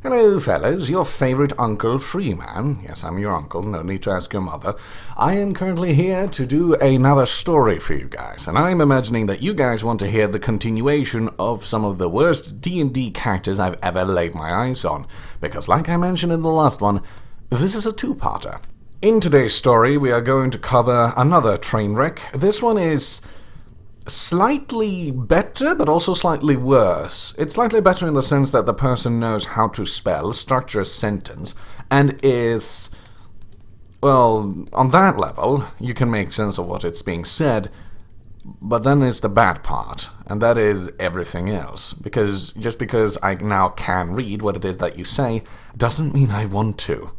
Hello, fellows, your favourite Uncle Freeman. Yes, I'm your uncle, no need to ask your mother. I am currently here to do another story for you guys, and I'm imagining that you guys want to hear the continuation of some of the worst D&D characters I've ever laid my eyes on, because like I mentioned in the last one, this is a two-parter. In today's story, we are going to cover another train wreck. This one is slightly better, but also slightly worse. It's slightly better in the sense that the person knows how to spell, structure a sentence, and is, well, on that level, you can make sense of what it's being said, but then is the bad part, and that is everything else. Because just because I now can read what it is that you say, doesn't mean I want to.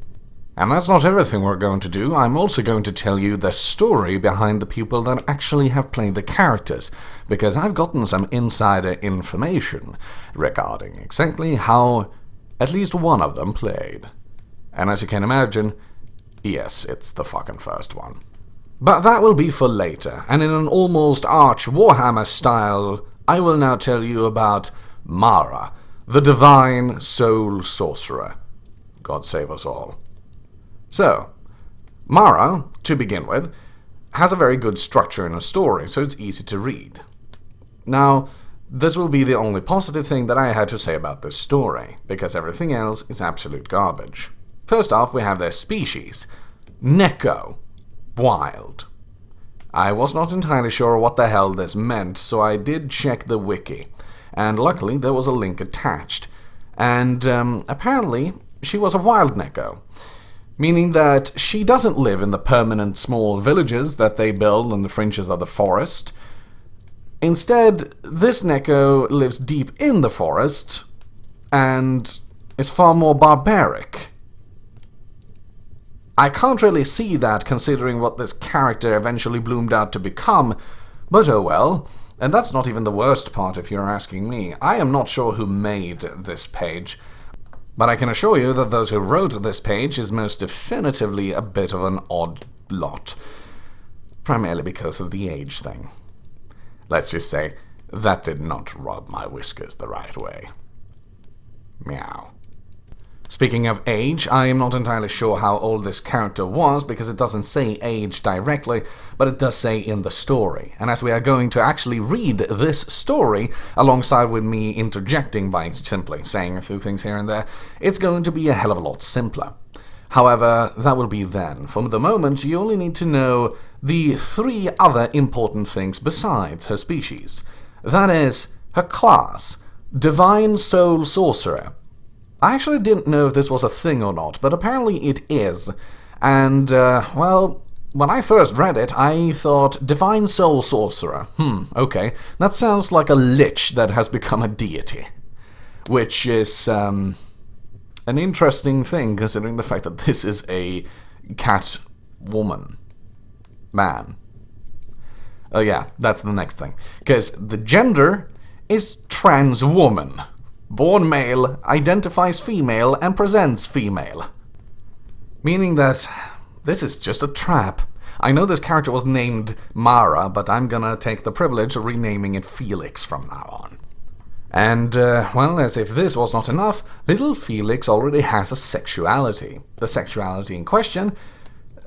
And that's not everything we're going to do. I'm also going to tell you the story behind the people that actually have played the characters, because I've gotten some insider information regarding exactly how at least one of them played. And as you can imagine, yes, it's the fucking first one. But that will be for later, and in an almost Arch Warhammer style, I will now tell you about Mara, the Divine Soul Sorcerer. God save us all. So, Mara, to begin with, has a very good structure in a story, so it's easy to read. Now, this will be the only positive thing that I had to say about this story, because everything else is absolute garbage. First off, we have their species. Neko. Wild. I was not entirely sure what the hell this meant, so I did check the wiki, and luckily there was a link attached. And apparently, she was a wild Neko. Meaning that she doesn't live in the permanent small villages that they build on the fringes of the forest. Instead, this Neko lives deep in the forest and is far more barbaric. I can't really see that considering what this character eventually bloomed out to become, but oh well. And that's not even the worst part if you're asking me. I am not sure who made this page, but I can assure you that those who wrote this page is most definitively a bit of an odd lot. Primarily because of the age thing. Let's just say, that did not rub my whiskers the right way. Meow. Speaking of age, I am not entirely sure how old this character was, because it doesn't say age directly, but it does say in the story. And as we are going to actually read this story, alongside with me interjecting by simply saying a few things here and there, it's going to be a hell of a lot simpler. However, that will be then. For the moment, you only need to know the three other important things besides her species. That is, her class, Divine Soul Sorcerer. I actually didn't know if this was a thing or not, but apparently it is. And, well, when I first read it, I thought, Divine Soul Sorcerer. Okay. That sounds like a lich that has become a deity. Which is, an interesting thing, considering the fact that this is a cat woman. Man. Oh yeah, that's the next thing. Because the gender is trans woman. Born male, identifies female, and presents female. Meaning that this is just a trap. I know this character was named Mara, but I'm gonna take the privilege of renaming it Felix from now on. And, well, as if this was not enough, little Felix already has a sexuality. The sexuality in question,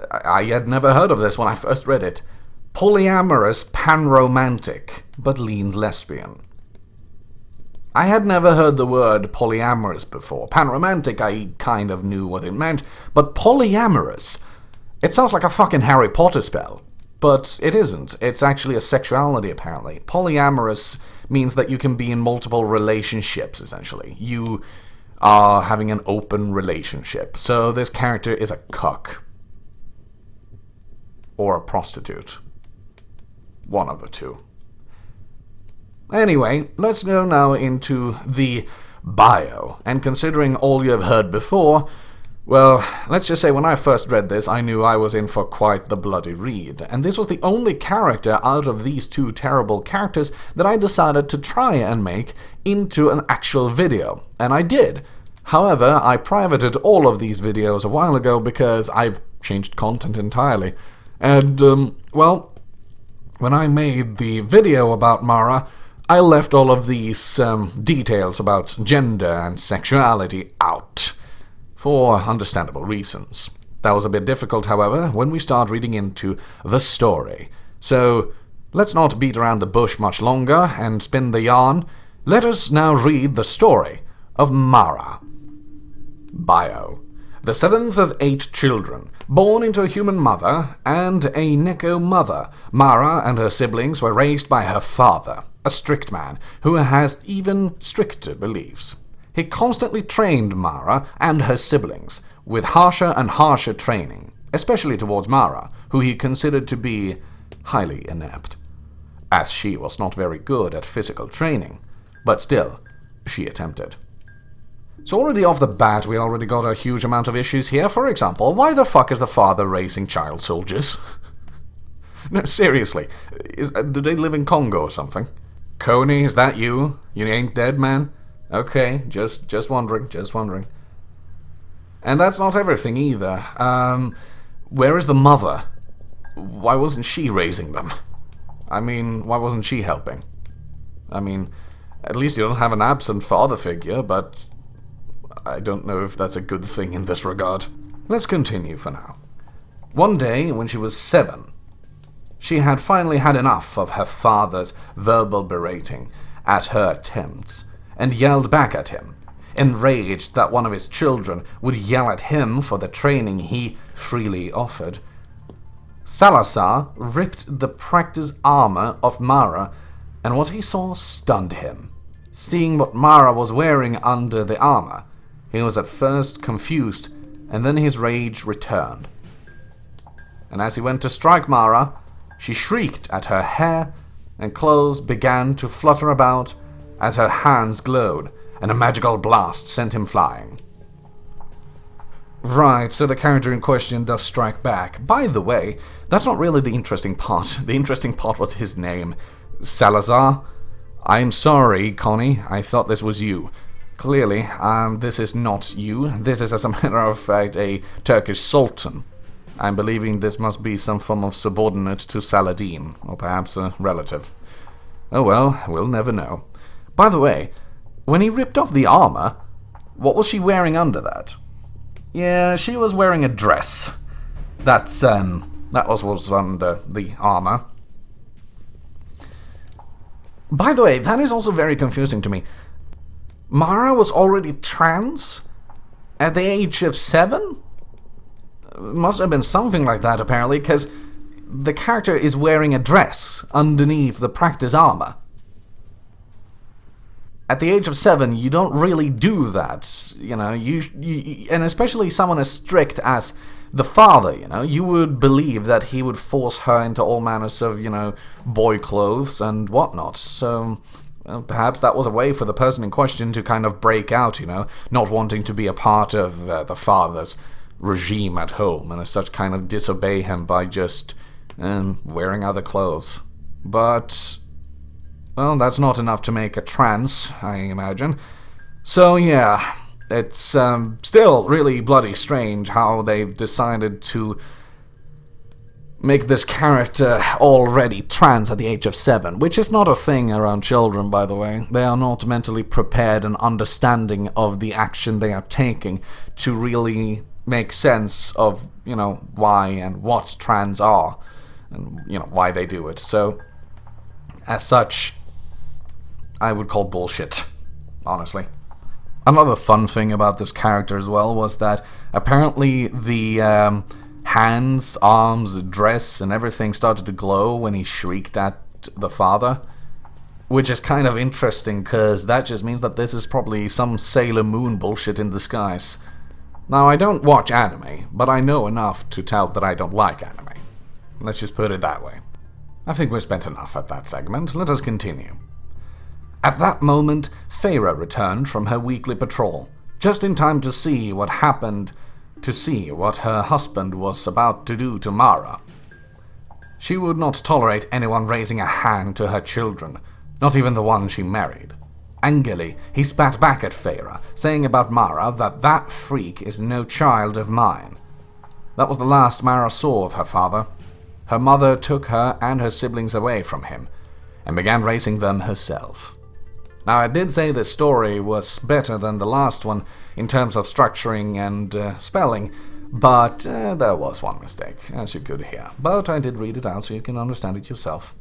I had never heard of this when I first read it. Polyamorous panromantic, but leans lesbian. I had never heard the word polyamorous before. Panromantic, I kind of knew what it meant, but polyamorous, it sounds like a fucking Harry Potter spell. But it isn't. It's actually a sexuality, apparently. Polyamorous means that you can be in multiple relationships, essentially. You are having an open relationship. So this character is a cuck. Or a prostitute. One of the two. Anyway, let's go now into the bio, and considering all you have heard before, well, let's just say when I first read this, I knew I was in for quite the bloody read, and this was the only character out of these two terrible characters that I decided to try and make into an actual video, and I did. However, I privated all of these videos a while ago because I've changed content entirely, and, well, when I made the video about Mara, I left all of these details about gender and sexuality out. for understandable reasons. That was a bit difficult, however, when we start reading into the story. So, let's not beat around the bush much longer and spin the yarn. Let us now read the story of Mara. Bio. The seventh of 8 children, born into a human mother and a Neko mother, Mara and her siblings were raised by her father, a strict man who has even stricter beliefs. He constantly trained Mara and her siblings with harsher and harsher training, especially towards Mara, who he considered to be highly inept, as she was not very good at physical training, but still, she attempted. So already off the bat, we already got a huge amount of issues here. For example, why the fuck is the father raising child soldiers? No, seriously, do they live in Congo or something? Coney, is that you? You ain't dead, man? Okay, just wondering. And that's not everything either. Where is the mother? Why wasn't she raising them? I mean, why wasn't she helping? I mean, at least you don't have an absent father figure, but I don't know if that's a good thing in this regard. Let's continue for now. One day, when she was 7, she had finally had enough of her father's verbal berating at her attempts, and yelled back at him, enraged that one of his children would yell at him for the training he freely offered. Salazar ripped the practice armor of Mara, and what he saw stunned him. Seeing what Mara was wearing under the armor, he was at first confused, and then his rage returned. And as he went to strike Mara, she shrieked at her hair, and clothes began to flutter about as her hands glowed, and a magical blast sent him flying. Right, so the character in question does strike back. By the way, that's not really the interesting part. The interesting part was his name. Salazar? I'm sorry, Connie, I thought this was you. Clearly, this is not you. This is, as a matter of fact, a Turkish sultan. I'm believing this must be some form of subordinate to Saladin, or perhaps a relative. Oh well, we'll never know. By the way, when he ripped off the armor, what was she wearing under that? Yeah, she was wearing a dress. That was what was under the armor. By the way, that is also very confusing to me. Mara was already trans? At the age of 7? Must have been something like that, apparently, because the character is wearing a dress underneath the practice armor. At the age of 7, you don't really do that, you know, and especially someone as strict as the father, you know, you would believe that he would force her into all manners of, you know, boy clothes and whatnot, so well, perhaps that was a way for the person in question to kind of break out, you know, not wanting to be a part of the father's regime at home, and as such kind of disobey him by just wearing other clothes. But well, that's not enough to make a trans, I imagine. So yeah, it's still really bloody strange how they've decided to make this character already trans at the age of 7, which is not a thing around children, by the way. They are not mentally prepared and understanding of the action they are taking to really make sense of, you know, why and what trans are, and, you know, why they do it. So, as such, I would call bullshit, honestly. Another fun thing about this character as well was that apparently the hands, arms, dress, and everything started to glow when he shrieked at the father, which is kind of interesting because that just means that this is probably some Sailor Moon bullshit in disguise. Now, I don't watch anime, but I know enough to tell that I don't like anime. Let's just put it that way. I think we've spent enough at that segment. Let us continue. At that moment, Feyre returned from her weekly patrol, just in time to see what happened, to see what her husband was about to do to Mara. She would not tolerate anyone raising a hand to her children, not even the one she married. Angrily, he spat back at Feyre, saying about Mara that freak is no child of mine. That was the last Mara saw of her father. Her mother took her and her siblings away from him, and began raising them herself. Now, I did say this story was better than the last one in terms of structuring and spelling, but there was one mistake, as you could hear. But I did read it out so you can understand it yourself.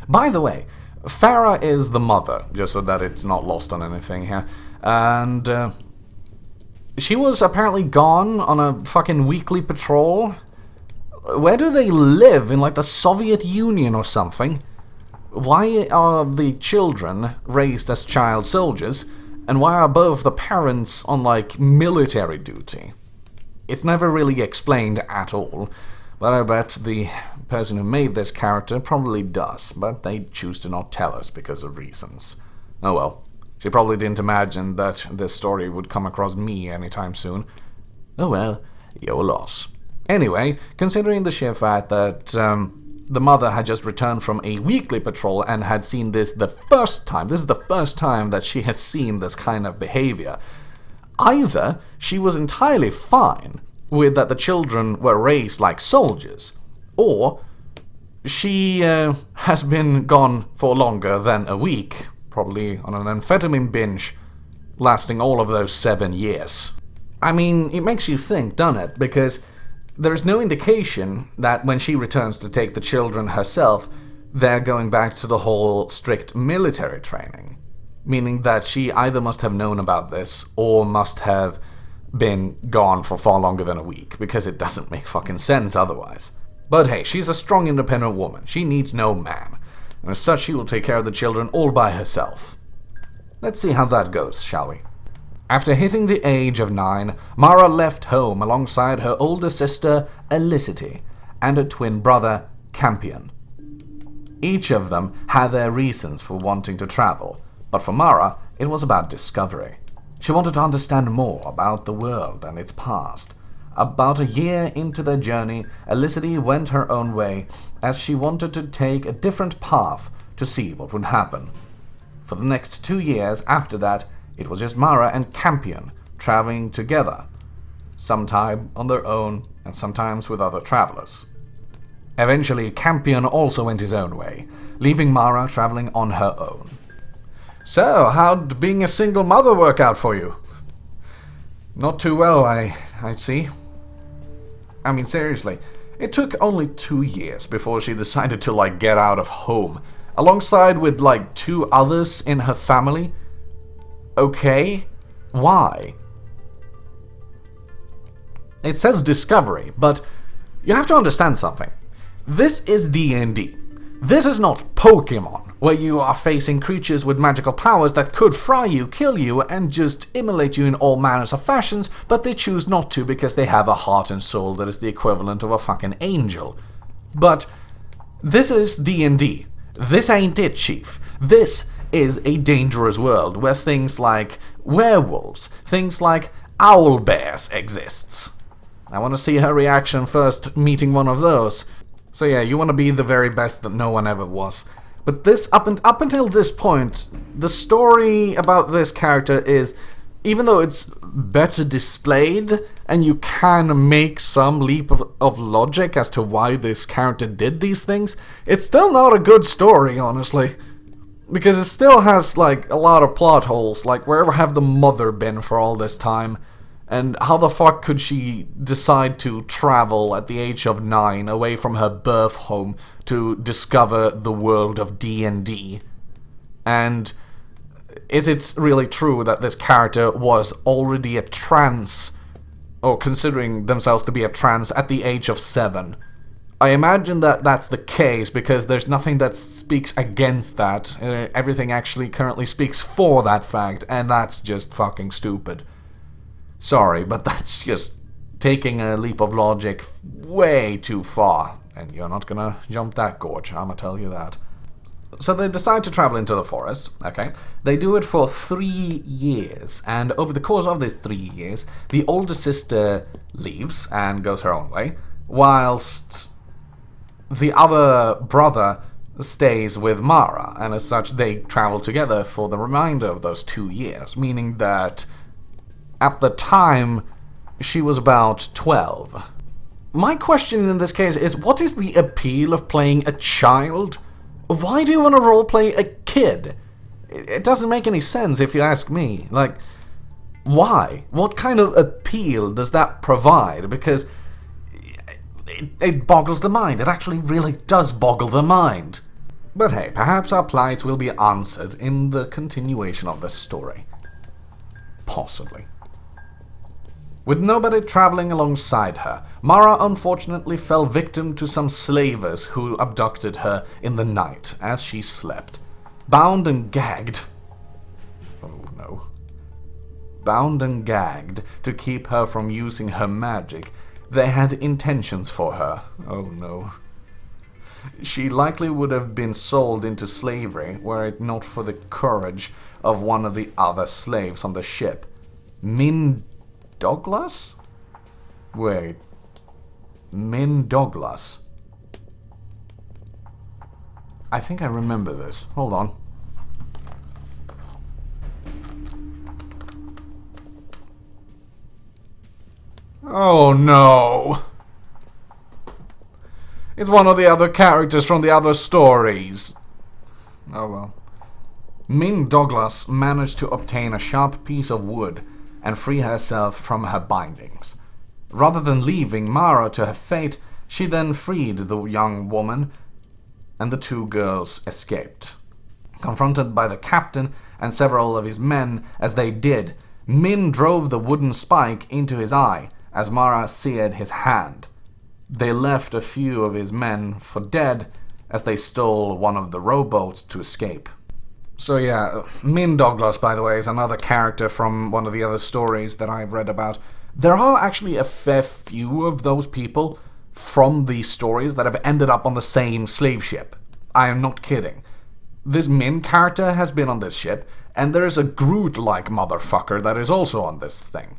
By the way, Farah is the mother, just so that it's not lost on anything here, and she was apparently gone on a fucking weekly patrol. Where do they live? In like the Soviet Union or something? Why are the children raised as child soldiers, and why are both the parents on like military duty? It's never really explained at all, but I bet the person who made this character probably does, but they choose to not tell us because of reasons. Oh well. She probably didn't imagine that this story would come across me anytime soon. Oh well, your loss. Anyway, considering the sheer fact that the mother had just returned from a weekly patrol and had seen this is the first time that she has seen this kind of behavior, either she was entirely fine with that the children were raised like soldiers, or she has been gone for longer than a week, probably on an amphetamine binge, lasting all of those 7 years. I mean, it makes you think, doesn't it? Because there's no indication that when she returns to take the children herself, they're going back to the whole strict military training. Meaning that she either must have known about this, or must have been gone for far longer than a week, because it doesn't make fucking sense otherwise. But hey, she's a strong, independent woman. She needs no man. And as such, she will take care of the children all by herself. Let's see how that goes, shall we? After hitting the age of 9, Mara left home alongside her older sister, Elicity, and her twin brother, Campion. Each of them had their reasons for wanting to travel, but for Mara, it was about discovery. She wanted to understand more about the world and its past. About a year into their journey, Elicity went her own way, as she wanted to take a different path to see what would happen. For the next 2 years after that, it was just Mara and Campion traveling together, sometime on their own and sometimes with other travelers. Eventually, Campion also went his own way, leaving Mara traveling on her own. So, how'd being a single mother work out for you? Not too well, I see. I mean, seriously, it took only 2 years before she decided to, like, get out of home, alongside with, like, 2 others in her family. Okay, why? It says discovery, but you have to understand something. This is D&D. This is not Pokemon, where you are facing creatures with magical powers that could fry you, kill you, and just immolate you in all manners of fashions, but they choose not to because they have a heart and soul that is the equivalent of a fucking angel. But this is D&D. This ain't it, Chief. This is a dangerous world where things like werewolves, things like owlbears exists. I want to see her reaction first meeting one of those. So yeah, you want to be the very best that no one ever was. But this, up until this point, the story about this character is, even though it's better displayed, and you can make some leap of logic as to why this character did these things, it's still not a good story, honestly. Because it still has, like, a lot of plot holes, like, wherever have the mother been for all this time? And how the fuck could she decide to travel at the age of 9 away from her birth home to discover the world of D&D? And is it really true that this character was already a trans, or considering themselves to be a trans at the age of 7? I imagine that that's the case because there's nothing that speaks against that. Everything actually currently speaks for that fact, and that's just fucking stupid. Sorry, but that's just taking a leap of logic way too far, and you're not gonna jump that gorge, I'ma tell you that. So they decide to travel into the forest, okay? They do it for 3 years, and over the course of these 3 years, the older sister leaves and goes her own way, whilst the other brother stays with Mara, and as such they travel together for the remainder of those 2 years, meaning that at the time she was about 12. My question in this case is, what is the appeal of playing a child? Why do you want to roleplay a kid? It doesn't make any sense if you ask me. Like, why? What kind of appeal does that provide? Because it boggles the mind. It actually really does boggle the mind. But hey, perhaps our plights will be answered in the continuation of this story. Possibly. With nobody traveling alongside her, Mara unfortunately fell victim to some slavers who abducted her in the night as she slept. Bound and gagged. Oh no. Bound and gagged to keep her from using her magic, they had intentions for her. Oh no. She likely would have been sold into slavery were it not for the courage of one of the other slaves on the ship. Min Douglas? Wait. Min Douglas. I think I remember this. Hold on. Oh no! It's one of the other characters from the other stories. Oh well. Min Douglas managed to obtain a sharp piece of wood and free herself from her bindings. Rather than leaving Mara to her fate, she then freed the young woman, and the two girls escaped. Confronted by the captain and several of his men as they did, Min drove the wooden spike into his eye as Mara seared his hand. They left a few of his men for dead as they stole one of the rowboats to escape. So yeah, Min Douglas, by the way, is another character from one of the other stories that I've read about. There are actually a fair few of those people from these stories that have ended up on the same slave ship. I am not kidding. This Min character has been on this ship, and there's a Groot-like motherfucker that is also on this thing.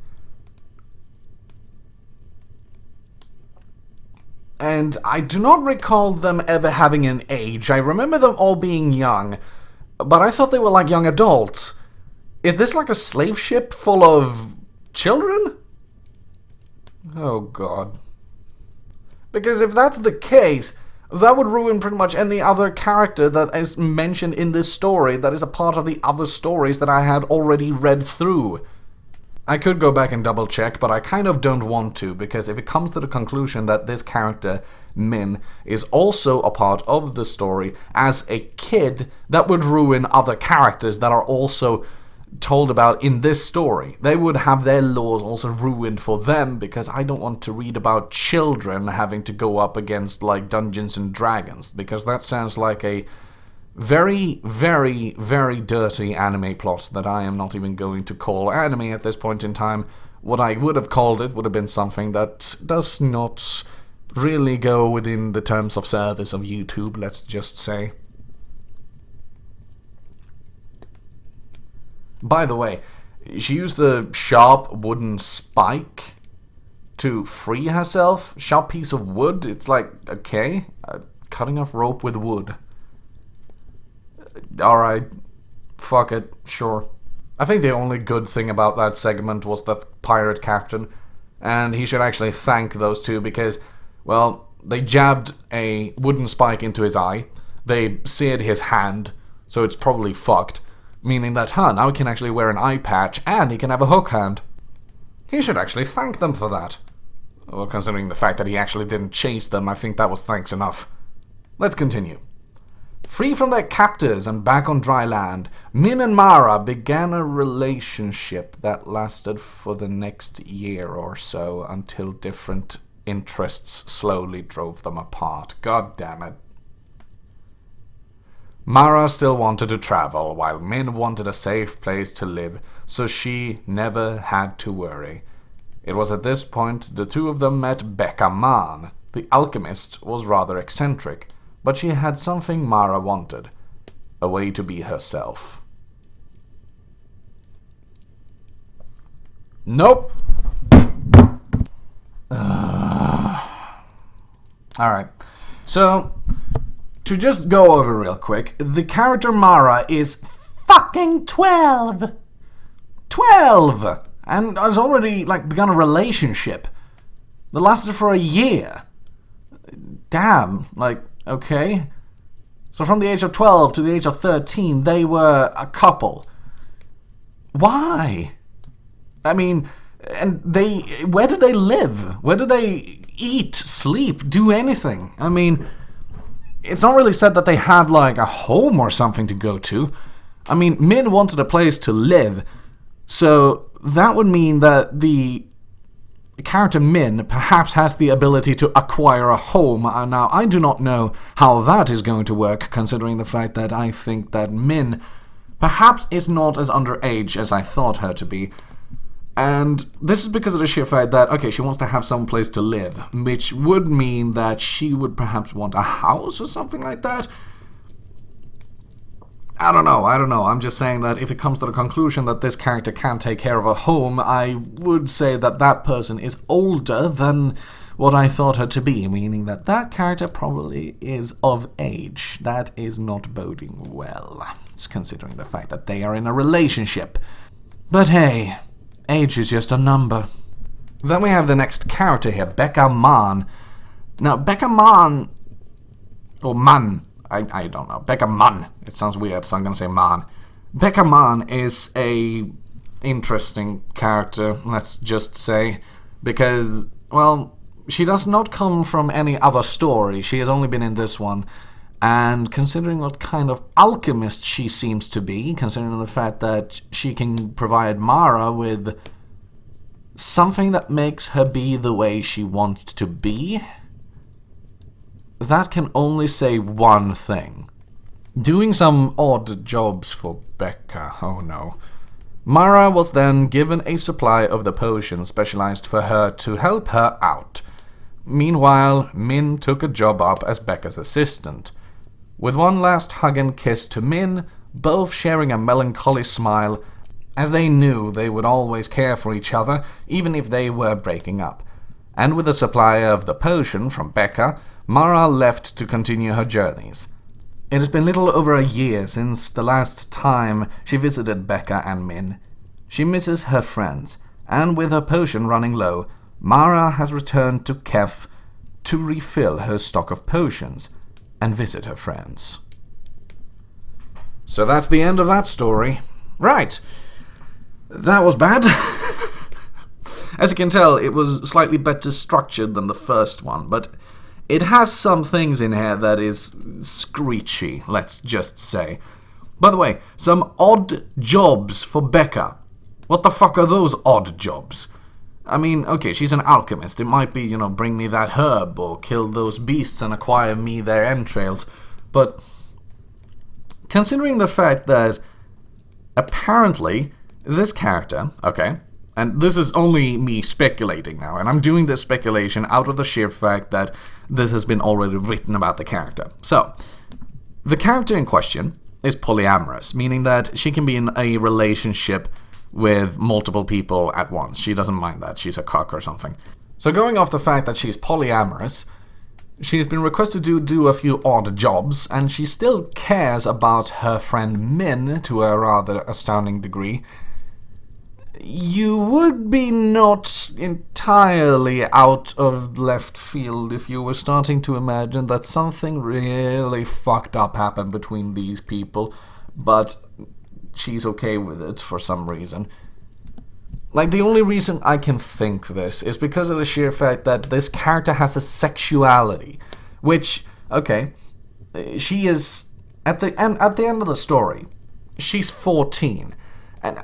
And I do not recall them ever having an age. I remember them all being young, but I thought they were like young adults. Is this like a slave ship full of children? Oh god. Because if that's the case, that would ruin pretty much any other character that is mentioned in this story that is a part of the other stories that I had already read through. I could go back and double check, but I kind of don't want to, because if it comes to the conclusion that this character, Min, is also a part of the story as a kid, that would ruin other characters that are also told about in this story. They would have their laws also ruined for them, because I don't want to read about children having to go up against, like, Dungeons and Dragons, because that sounds like a very, very, very dirty anime plot that I am not even going to call anime at this point in time. What I would have called it would have been something that does not really go within the terms of service of YouTube, let's just say. By the way, she used a sharp wooden spike to free herself. Sharp piece of wood, it's like, okay, cutting off rope with wood. Alright, fuck it, sure. I think the only good thing about that segment was the pirate captain, and he should actually thank those two because, well, they jabbed a wooden spike into his eye, they seared his hand, so it's probably fucked, meaning that, now he can actually wear an eye patch and he can have a hook hand. He should actually thank them for that. Well, considering the fact that he actually didn't chase them, I think that was thanks enough. Let's continue. Free from their captors and back on dry land, Min and Mara began a relationship that lasted for the next year or so until different interests slowly drove them apart. God damn it. Mara still wanted to travel, while Min wanted a safe place to live, so she never had to worry. It was at this point the two of them met Becca Man. The Alchemist was rather eccentric, but she had something Mara wanted. A way to be herself. Nope. Alright. So, to just go over real quick, the character Mara is fucking 12! 12! and has already, like, begun a relationship that lasted for a year. Damn, like, okay. So from the age of 12 to the age of 13, they were a couple. Why? I mean, and where did they live? Where did they eat, sleep, do anything? I mean, it's not really said that they had, like, a home or something to go to. I mean, Min wanted a place to live, so that would mean that the character Min perhaps has the ability to acquire a home. Now, I do not know how that is going to work, considering the fact that I think that Min perhaps is not as underage as I thought her to be. And this is because of the sheer fact that, okay, she wants to have some place to live, which would mean that she would perhaps want a house or something like that. I don't know. I'm just saying that if it comes to the conclusion that this character can take care of a home, I would say that that person is older than what I thought her to be, meaning that that character probably is of age. That is not boding well, considering the fact that they are in a relationship. But hey, age is just a number. Then we have the next character here, Becca Mann. Now, Becca Mann, or Mann, I don't know. Becca Mann. It sounds weird, so I'm going to say Mann. Becca Mann is a interesting character, let's just say, because, well, she does not come from any other story. She has only been in this one. And considering what kind of alchemist she seems to be, considering the fact that she can provide Mara with something that makes her be the way she wants to be, that can only say one thing. Doing some odd jobs for Becca, oh no. Mara was then given a supply of the potion specialized for her to help her out. Meanwhile, Min took a job up as Becca's assistant. With one last hug and kiss to Min, both sharing a melancholy smile, as they knew they would always care for each other, even if they were breaking up. And with a supply of the potion from Becca, Mara left to continue her journeys. It has been little over a year since the last time she visited Becca and Min. She misses her friends, and with her potion running low, Mara has returned to Kef to refill her stock of potions and visit her friends. So that's the end of that story. Right. That was bad. As you can tell, it was slightly better structured than the first one, but it has some things in here that is screechy, let's just say. By the way, some odd jobs for Becca. What the fuck are those odd jobs? I mean, okay, she's an alchemist. It might be, bring me that herb or kill those beasts and acquire me their entrails. But considering the fact that apparently this character, okay, and this is only me speculating now, and I'm doing this speculation out of the sheer fact that this has been already written about the character. So, the character in question is polyamorous, meaning that she can be in a relationship with multiple people at once. She doesn't mind that. She's a cock or something. So going off the fact that she's polyamorous, she's been requested to do a few odd jobs, and she still cares about her friend Min to a rather astounding degree. You would be not entirely out of left field if you were starting to imagine that something really fucked up happened between these people, but she's okay with it for some reason. Like, the only reason I can think this is because of the sheer fact that this character has a sexuality, which, okay, she is, at the end of the story, she's 14. And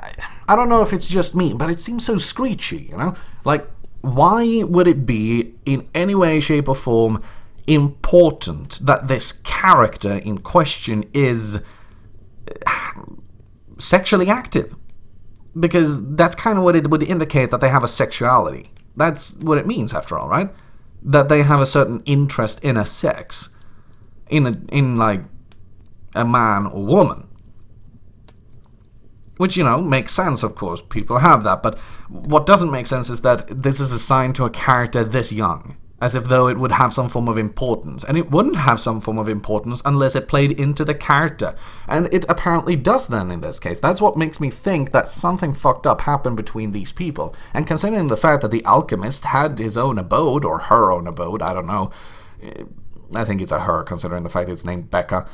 I don't know if it's just me, but it seems so screechy, Like, why would it be, in any way, shape, or form, important that this character in question is sexually active? Because that's kind of what it would indicate, that they have a sexuality. That's what it means, after all, right? That they have a certain interest in a sex. In like, a man or woman. Which, makes sense, of course. People have that. But what doesn't make sense is that this is assigned to a character this young. as if though it would have some form of importance. And it wouldn't have some form of importance unless it played into the character. And it apparently does then in this case. That's what makes me think that something fucked up happened between these people. And considering the fact that the Alchemist had his own abode, or her own abode, I don't know. I think it's a her, considering the fact it's named Becca.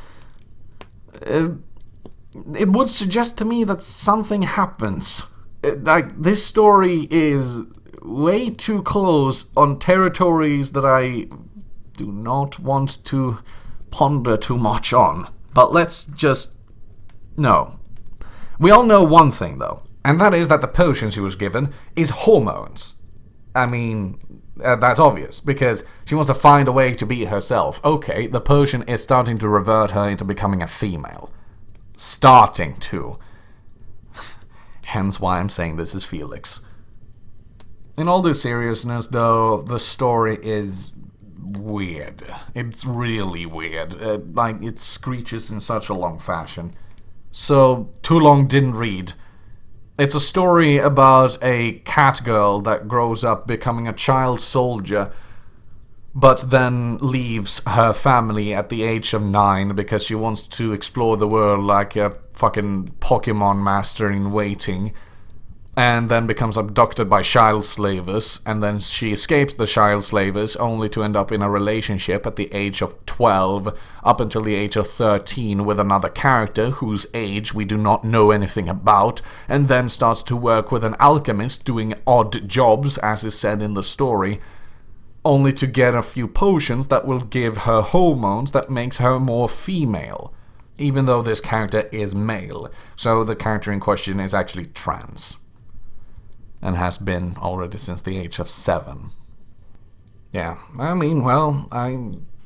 It would suggest to me that something happens. Like, this story is way too close on territories that I do not want to ponder too much on. But let's just... No. We all know one thing, though, and that is that the potion she was given is hormones. I mean, that's obvious, because she wants to find a way to be herself. Okay, the potion is starting to revert her into becoming a female. Starting to. Hence why I'm saying this is Felix. In all due seriousness, though, the story is weird. It's really weird. Like, it screeches in such a long fashion. So, too long didn't read. It's a story about a cat girl that grows up becoming a child soldier, but then leaves her family at the age of 9 because she wants to explore the world like a fucking Pokemon master in waiting, and then becomes abducted by child slavers, and then she escapes the child slavers only to end up in a relationship at the age of 12 up until the age of 13 with another character whose age we do not know anything about, and then starts to work with an alchemist doing odd jobs, as is said in the story, only to get a few potions that will give her hormones that makes her more female, even though this character is male. So the character in question is actually trans, and has been already since the age of 7. Yeah, I mean, well,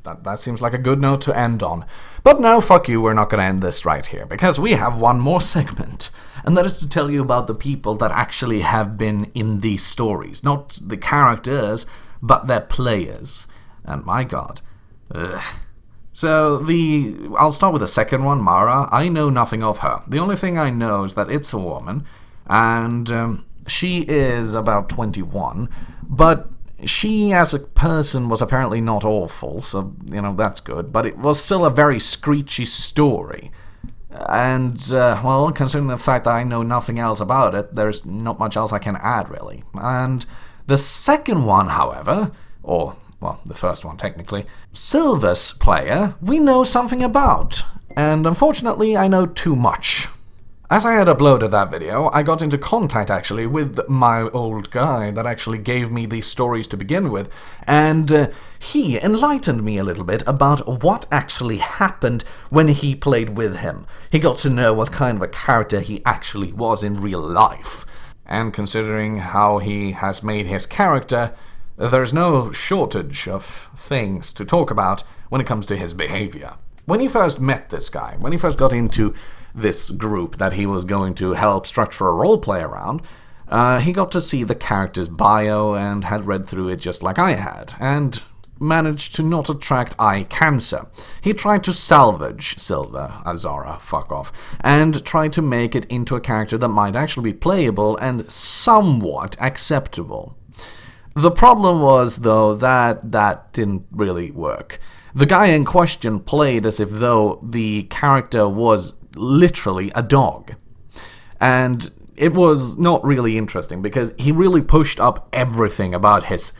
that seems like a good note to end on. But no, fuck you, we're not gonna end this right here, because we have one more segment, and that is to tell you about the people that actually have been in these stories. Not the characters, but their players. And my god. Ugh. So, I'll start with the second one, Mara. I know nothing of her. The only thing I know is that it's a woman, and she is about 21, but she as a person was apparently not awful, so, you know, that's good, but it was still a very screechy story. And, well, considering the fact that I know nothing else about it, there's not much else I can add, really. And the second one, however, or, well, the first one, technically, Silver's player, we know something about. And unfortunately, I know too much. As I had uploaded that video, I got into contact, actually, with my old guy that actually gave me these stories to begin with, and he enlightened me a little bit about what actually happened when he played with him. He got to know what kind of a character he actually was in real life. And considering how he has made his character, there's no shortage of things to talk about when it comes to his behavior. When he first met this guy, when he first got into this group that he was going to help structure a roleplay around, he got to see the character's bio and had read through it just like I had, and managed to not attract eye cancer. He tried to salvage Silver, Azara, fuck off, and tried to make it into a character that might actually be playable and somewhat acceptable. The problem was, though, that didn't really work. The guy in question played as if though the character was literally a dog. And it was not really interesting, because he really pushed up everything about his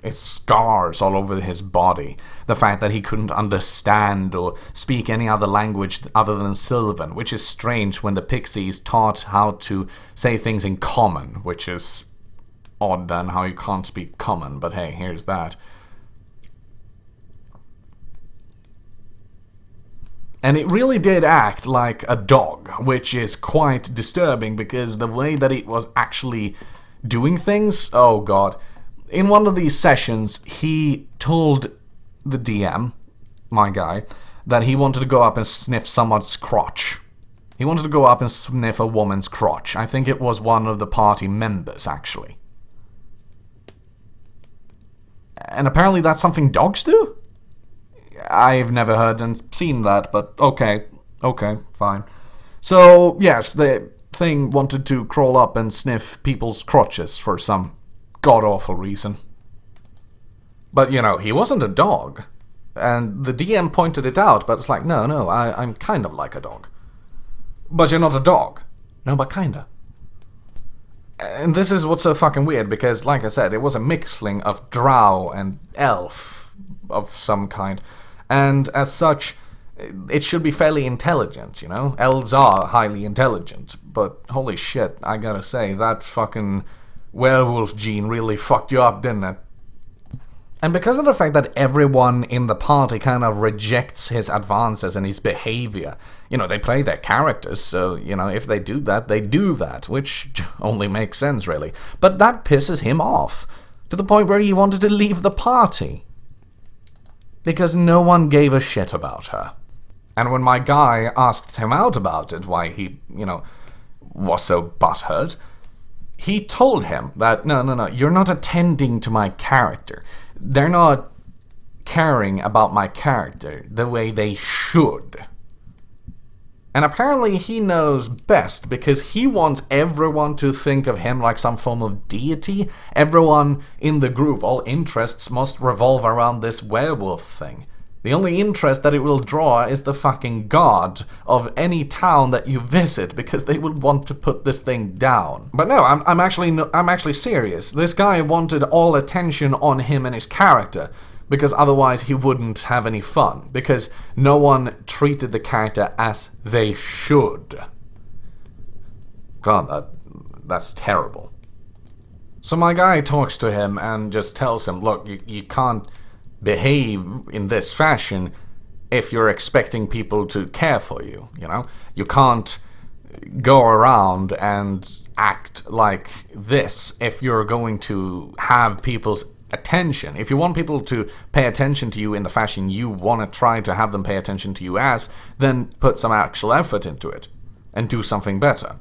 scars all over his body. The fact that he couldn't understand or speak any other language other than Sylvan, which is strange when the Pixies taught how to say things in common, which is odd then, how you can't speak common, but hey, here's that. And it really did act like a dog, which is quite disturbing, because the way that it was actually doing things, oh god. In one of these sessions, he told the DM, my guy, that he wanted to go up and sniff someone's crotch. He wanted to go up and sniff a woman's crotch. I think it was one of the party members, actually. And apparently that's something dogs do? I've never heard and seen that, but okay, fine. So, yes, the thing wanted to crawl up and sniff people's crotches for some god-awful reason. But, you know, he wasn't a dog. And the DM pointed it out, but it's like, no, I'm kind of like a dog. But you're not a dog. No, but kinda. And this is what's so fucking weird, because, like I said, it was a mixling of drow and elf of some kind. And as such, it should be fairly intelligent, you know? Elves are highly intelligent, but holy shit, I gotta say, that fucking werewolf gene really fucked you up, didn't it? And because of the fact that everyone in the party kind of rejects his advances and his behavior, you know, they play their characters, so, you know, if they do that, they do that, which only makes sense, really. But that pisses him off, to the point where he wanted to leave the party. Because no one gave a shit about her. And when my guy asked him out about it, why he, you know, was so butthurt, he told him that, no, you're not attending to my character. They're not caring about my character the way they should. And apparently he knows best, because he wants everyone to think of him like some form of deity. Everyone in the group, all interests must revolve around this werewolf thing. The only interest that it will draw is the fucking god of any town that you visit, because they will want to put this thing down. But no, I'm actually serious. This guy wanted all attention on him and his character, because otherwise he wouldn't have any fun, because no one treated the character as they should. God, that's terrible. So my guy talks to him and just tells him, look, you can't behave in this fashion if you're expecting people to care for you, you know? You can't go around and act like this if you're going to have people's attention. If you want people to pay attention to you in the fashion you want to try to have them pay attention to you as, then put some actual effort into it and do something better.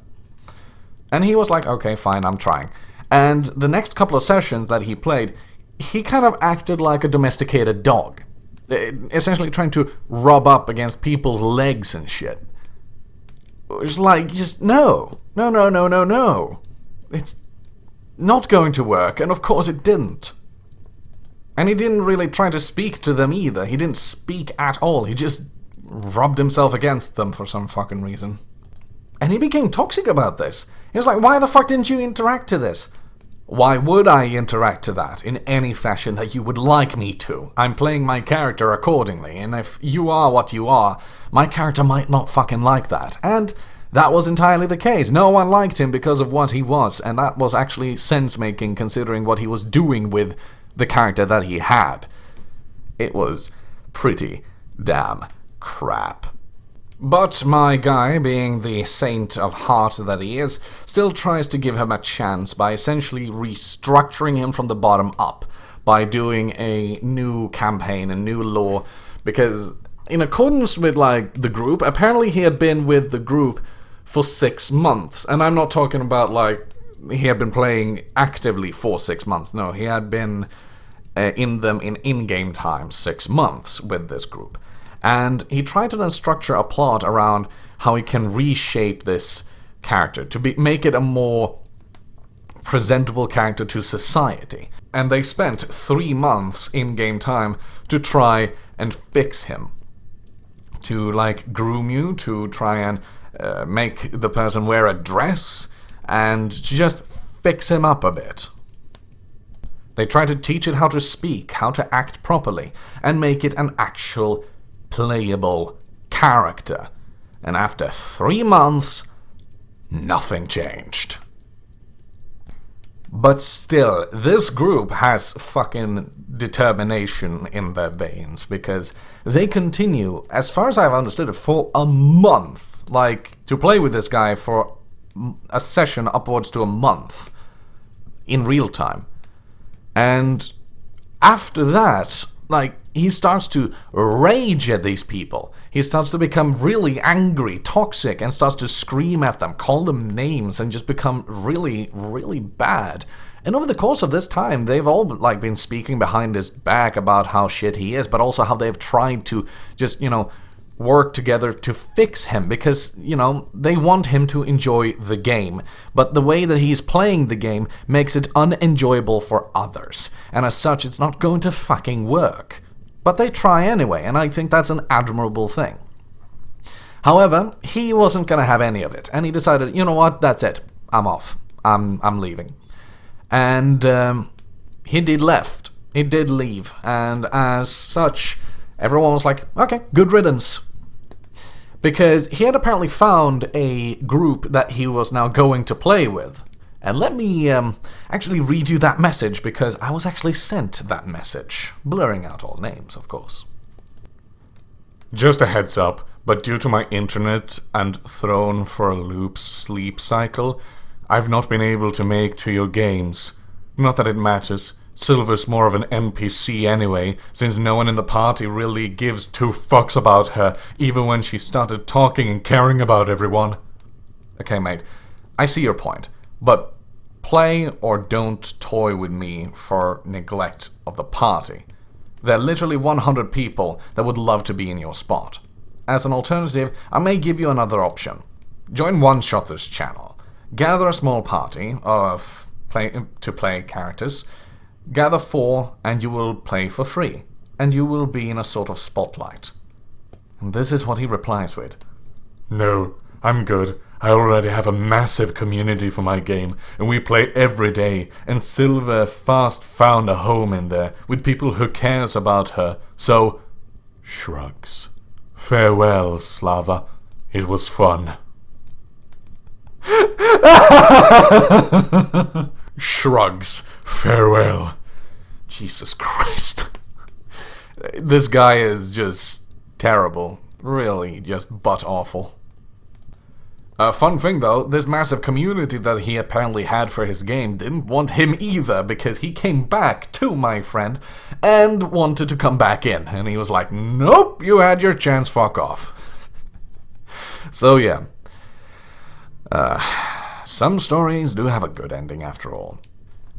And he was like, okay, fine, I'm trying. And the next couple of sessions that he played, he kind of acted like a domesticated dog, essentially trying to rub up against people's legs and shit. It's like, just no. It's not going to work, and of course it didn't. And he didn't really try to speak to them either. He didn't speak at all. He just rubbed himself against them for some fucking reason. And he became toxic about this. He was like, why the fuck didn't you interact to this? Why would I interact to that in any fashion that you would like me to? I'm playing my character accordingly, and if you are what you are, my character might not fucking like that. And that was entirely the case. No one liked him because of what he was, and that was actually sense-making considering what he was doing with the character that he had. It was pretty damn crap. But my guy, being the saint of heart that he is, still tries to give him a chance by essentially restructuring him from the bottom up, by doing a new campaign, a new lore, because in accordance with, like, the group, apparently he had been with the group for 6 months, and I'm not talking about, like, he had been playing actively for 6 months, no, he had been in them in in-game time 6 months with this group. And he tried to then structure a plot around how he can reshape this character to make it a more presentable character to society. And they spent 3 months in-game time to try and fix him. To, like, groom you, to try and make the person wear a dress, and to just fix him up a bit. They tried to teach it how to speak, how to act properly, and make it an actual playable character. And after 3 months, nothing changed. But still, this group has fucking determination in their veins, because they continue, as far as I've understood it, for a month. Like, to play with this guy for a session upwards to a month in real time. And after that, like, he starts to rage at these people. He starts to become really angry, toxic, and starts to scream at them, call them names, and just become really, really bad. And over the course of this time, they've all, like, been speaking behind his back about how shit he is, but also how they've tried to just, you know, work together to fix him because, they want him to enjoy the game. But the way that he's playing the game makes it unenjoyable for others. And as such, it's not going to fucking work. But they try anyway, and I think that's an admirable thing. However, he wasn't going to have any of it. And he decided, you know what, that's it. I'm off. I'm leaving. And he did left. He did leave. And as such, everyone was like, okay, good riddance. Because he had apparently found a group that he was now going to play with. And let me actually read you that message, because I was actually sent that message. Blurring out all names, of course. Just a heads up, but due to my internet and thrown for a loop's sleep cycle, I've not been able to make to your games. Not that it matters. Silver's more of an NPC anyway, since no one in the party really gives two fucks about her, even when she started talking and caring about everyone. Okay, mate, I see your point, but play or don't toy with me for neglect of the party. There are literally 100 people that would love to be in your spot. As an alternative, I may give you another option. Join One Shotter's channel. Gather a small party of play characters. Gather 4 and you will play for free, and you will be in a sort of spotlight. And this is what he replies with. No, I'm good. I already have a massive community for my game, and we play every day, and Silver fast found a home in there, with people who cares about her, so... Shrugs. Farewell, Slava. It was fun. Shrugs. Farewell. Jesus Christ. This guy is just terrible. Really, just butt-awful. Fun thing though, this massive community that he apparently had for his game didn't want him either, because he came back to my friend and wanted to come back in. And he was like, nope, you had your chance, fuck off. So yeah. Some stories do have a good ending after all.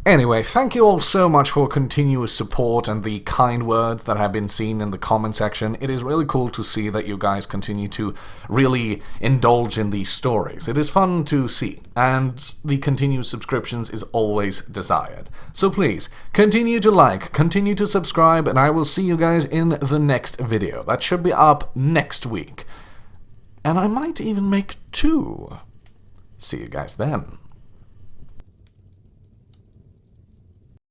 Anyway, thank you all so much for continuous support and the kind words that have been seen in the comment section. It is really cool to see that you guys continue to really indulge in these stories. It is fun to see, and the continued subscriptions is always desired. So please, continue to like, continue to subscribe, and I will see you guys in the next video. That should be up next week. And I might even make 2. See you guys then.